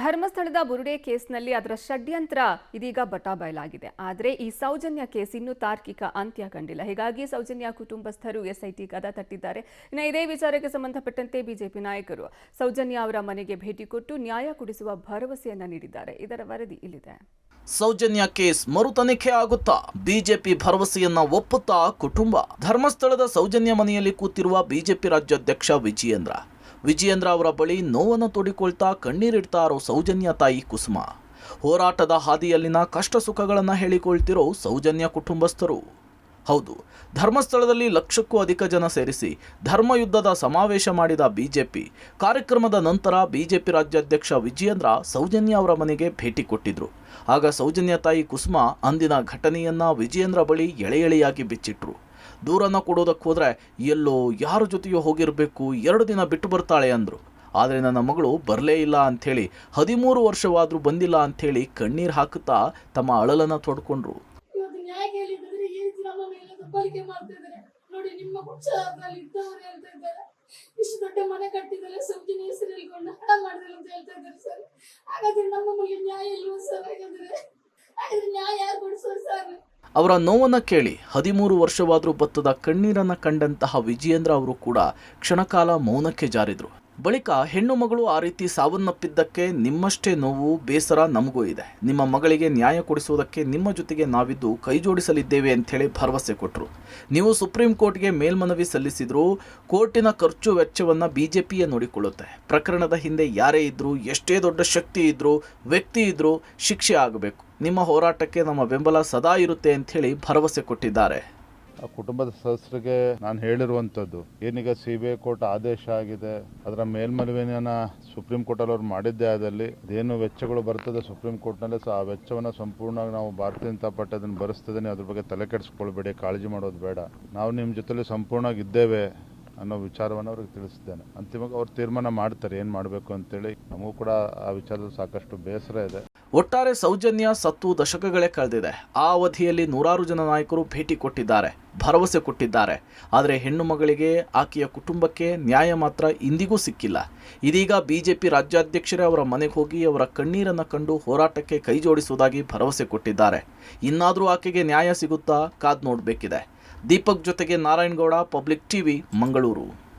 ಧರ್ಮಸ್ಥಳದ ಬುರುಡೆ ಕೇಸ್ನಲ್ಲಿ ಅದರ ಷಡ್ಯಂತ್ರ ಇದೀಗ ಬಟಾಬಯಲಾಗಿದೆ. ಆದರೆ ಈ ಸೌಜನ್ಯ ಕೇಸ್ ಇನ್ನೂ ತಾರ್ಕಿಕ ಅಂತ್ಯ ಕಂಡಿಲ್ಲ. ಹೀಗಾಗಿ ಸೌಜನ್ಯ ಕುಟುಂಬಸ್ಥರು ಎಸ್ಐಟಿ ಕದ ತಟ್ಟಿದ್ದಾರೆ. ಇನ್ನು ಇದೇ ವಿಚಾರಕ್ಕೆ ಸಂಬಂಧಪಟ್ಟಂತೆ ಬಿಜೆಪಿ ನಾಯಕರು ಸೌಜನ್ಯ ಅವರ ಮನೆಗೆ ಭೇಟಿ ಕೊಟ್ಟು ನ್ಯಾಯ ಕೊಡಿಸುವ ಭರವಸೆಯನ್ನ ನೀಡಿದ್ದಾರೆ. ಇದರ ವರದಿ ಇಲ್ಲಿದೆ. ಸೌಜನ್ಯ ಕೇಸ್ ಮರು ತನಿಖೆ ಆಗುತ್ತಾ? ಬಿಜೆಪಿ ಭರವಸೆಯನ್ನ ಒಪ್ಪುತ್ತಾ ಕುಟುಂಬ? ಧರ್ಮಸ್ಥಳದ ಸೌಜನ್ಯ ಮನೆಯಲ್ಲಿ ಕೂತಿರುವ ಬಿಜೆಪಿ ರಾಜ್ಯಾಧ್ಯಕ್ಷ ವಿಜಯೇಂದ್ರ ಅವರ ಬಳಿ ನೋವನ್ನು ತೋಡಿಕೊಳ್ತಾ ಕಣ್ಣೀರಿಡ್ತಾರೋ ಸೌಜನ್ಯ ತಾಯಿ ಕುಸುಮ. ಹೋರಾಟದ ಹಾದಿಯಲ್ಲಿನ ಕಷ್ಟ ಸುಖಗಳನ್ನು ಹೇಳಿಕೊಳ್ತಿರೋ ಸೌಜನ್ಯ ಕುಟುಂಬಸ್ಥರು. ಹೌದು, ಧರ್ಮಸ್ಥಳದಲ್ಲಿ ಲಕ್ಷಕ್ಕೂ ಅಧಿಕ ಜನ ಸೇರಿಸಿ ಧರ್ಮಯುದ್ಧದ ಸಮಾವೇಶ ಮಾಡಿದ ಬಿಜೆಪಿ ಕಾರ್ಯಕ್ರಮದ ನಂತರ ಬಿಜೆಪಿ ರಾಜ್ಯಾಧ್ಯಕ್ಷ ವಿಜಯೇಂದ್ರ ಸೌಜನ್ಯ ಅವರ ಮನೆಗೆ ಭೇಟಿ ಕೊಟ್ಟಿದ್ರು. ಆಗ ಸೌಜನ್ಯ ತಾಯಿ ಕುಸುಮ ಅಂದಿನ ಘಟನೆಯನ್ನ ವಿಜಯೇಂದ್ರ ಬಳಿ ಎಳೆಯಾಗಿ ಬಿಚ್ಚಿಟ್ರು. ದೂರನ್ನು ಕೊಡೋದಕ್ಕೆ ಹೋದ್ರೆ ಎಲ್ಲೋ ಯಾರ ಜೊತೆಯೋ ಹೋಗಿರಬೇಕು, 2 ದಿನ ಬಿಟ್ಟು ಬರ್ತಾಳೆ ಅಂದರು. ಆದರೆ ನನ್ನ ಮಗಳು ಬರಲೇ ಇಲ್ಲ ಅಂಥೇಳಿ 13 ವರ್ಷವಾದರೂ ಬಂದಿಲ್ಲ ಅಂಥೇಳಿ ಕಣ್ಣೀರು ಹಾಕುತ್ತಾ ತಮ್ಮ ಅಳಲನ್ನು ತೊಡ್ಕೊಂಡ್ರು. ಇಷ್ಟು ದೊಡ್ಡ ಮನೆ ಕಟ್ಟಿದಲ್ಲ ಸೌಜನ್ಯ ಹೆಸರಲ್ಲಿ ಕೊಂಡ ಹಣ ಮಾಡಿದಲ್ಲ ಅಂತ ಹೇಳ್ತಾ ಇದ್ದಾರೆ ಸರ್. ಹಾಗಾದ್ರೆ ನಮ್ಮ ಮಗಳಿಗೆ ನ್ಯಾಯ ಇಲ್ವ ಸರ್? ಹಾಗಾದ್ರೆ ನ್ಯಾಯ ಯಾರು ಕೊಡಿಸೋರು ಸರ್? ಅವರ ನೋವನ್ನು ಕೇಳಿ 13 ವರ್ಷವಾದರೂ ಬತ್ತದ ಕಣ್ಣೀರನ್ನು ಕಂಡಂತಹ ವಿಜಯೇಂದ್ರ ಅವರು ಕೂಡ ಕ್ಷಣಕಾಲ ಮೌನಕ್ಕೆ ಜಾರಿದ್ರು. ಬಳಿಕ ಹೆಣ್ಣು ಮಗಳು ಆ ರೀತಿ ಸಾವನ್ನಪ್ಪಿದ್ದಕ್ಕೆ ನಿಮ್ಮಷ್ಟೇ ನೋವು ಬೇಸರ ನಮಗೂ ಇದೆ. ನಿಮ್ಮ ಮಗಳಿಗೆ ನ್ಯಾಯ ಕೊಡಿಸುವುದಕ್ಕೆ ನಿಮ್ಮ ಜೊತೆಗೆ ನಾವಿದ್ದು ಕೈ ಜೋಡಿಸಲಿದ್ದೇವೆ ಅಂಥೇಳಿ ಭರವಸೆ ಕೊಟ್ಟರು. ನೀವು ಸುಪ್ರೀಂ ಕೋರ್ಟ್ಗೆ ಮೇಲ್ಮನವಿ ಸಲ್ಲಿಸಿದ್ರು. ಕೋರ್ಟಿನ ಖರ್ಚು ವೆಚ್ಚವನ್ನು ಬಿಜೆಪಿಯೇ ನೋಡಿಕೊಳ್ಳುತ್ತೆ. ಪ್ರಕರಣದ ಹಿಂದೆ ಯಾರೇ ಇದ್ರೂ, ಎಷ್ಟೇ ದೊಡ್ಡ ಶಕ್ತಿ ಇದ್ರೂ, ವ್ಯಕ್ತಿ ಇದ್ರೂ ಶಿಕ್ಷೆ ಆಗಬೇಕು. ನಿಮ್ಮ ಹೋರಾಟಕ್ಕೆ ನಮ್ಮ ಬೆಂಬಲ ಸದಾ ಇರುತ್ತೆ ಅಂಥೇಳಿ ಭರವಸೆ ಕೊಟ್ಟಿದ್ದಾರೆ. ಆ ಕುಟುಂಬದ ಸದಸ್ಯರಿಗೆ ನಾನು ಹೇಳಿರುವಂಥದ್ದು, ಏನೀಗ CBI ಕೋರ್ಟ್ ಆದೇಶ ಆಗಿದೆ, ಅದರ ಮೇಲ್ಮನವಿಯನ್ನು ಸುಪ್ರೀಂ ಕೋರ್ಟಲ್ಲಿ ಅವ್ರು ಮಾಡಿದ್ದೇ ಆದಲ್ಲಿ ಅದೇನು ವೆಚ್ಚಗಳು ಬರ್ತದೆ ಸುಪ್ರೀಂ ಕೋರ್ಟ್ನಲ್ಲಿ, ಆ ವೆಚ್ಚವನ್ನು ಸಂಪೂರ್ಣವಾಗಿ ನಾವು ಭಾರತೀಯ ಜನತಾ ಪಾರ್ಟಿ ಅದನ್ನು ಭರಿಸ್ತದೇನೆ. ಅದ್ರ ಬಗ್ಗೆ ತಲೆ ಕೆಡಿಸ್ಕೊಳ್ಬೇಡಿ, ಕಾಳಜಿ ಮಾಡೋದು ಬೇಡ, ನಾವು ನಿಮ್ಮ ಜೊತೆಲಿ ಸಂಪೂರ್ಣವಾಗಿ ಇದ್ದೇವೆ ಅನ್ನೋ ವಿಚಾರವನ್ನು ಅವ್ರಿಗೆ ತಿಳಿಸಿದ್ದೇನೆ. ಅಂತಿಮವಾಗಿ ಅವ್ರು ತೀರ್ಮಾನ ಮಾಡ್ತಾರೆ ಏನು ಮಾಡಬೇಕು ಅಂತೇಳಿ. ನಮಗೂ ಕೂಡ ಆ ವಿಚಾರದಲ್ಲಿ ಸಾಕಷ್ಟು ಬೇಸರ ಇದೆ. ಒಟ್ಟಾರೆ ಸೌಜನ್ಯ ಸತ್ತು ದಶಕಗಳೇ ಕಳೆದಿದೆ. ಆ ಅವಧಿಯಲ್ಲಿ ನೂರಾರು ಜನ ನಾಯಕರು ಭೇಟಿ ಕೊಟ್ಟಿದ್ದಾರೆ, ಭರವಸೆ ಕೊಟ್ಟಿದ್ದಾರೆ. ಆದರೆ ಹೆಣ್ಣು ಮಗಳಿಗೆ, ಆಕೆಯ ಕುಟುಂಬಕ್ಕೆ ನ್ಯಾಯ ಮಾತ್ರ ಇಂದಿಗೂ ಸಿಕ್ಕಿಲ್ಲ. ಇದೀಗ ಬಿಜೆಪಿ ರಾಜ್ಯಾಧ್ಯಕ್ಷರೇ ಅವರ ಮನೆಗೆ ಹೋಗಿ ಅವರ ಕಣ್ಣೀರನ್ನು ಕಂಡು ಹೋರಾಟಕ್ಕೆ ಕೈ ಜೋಡಿಸುವುದಾಗಿ ಭರವಸೆ ಕೊಟ್ಟಿದ್ದಾರೆ. ಇನ್ನಾದರೂ ಆಕೆಗೆ ನ್ಯಾಯ ಸಿಗುತ್ತಾ? ಕಾದ್ ನೋಡಬೇಕಿದೆ. ದೀಪಕ್ ಜೊತೆಗೆ ನಾರಾಯಣಗೌಡ, ಪಬ್ಲಿಕ್ ಟಿವಿ, ಮಂಗಳೂರು.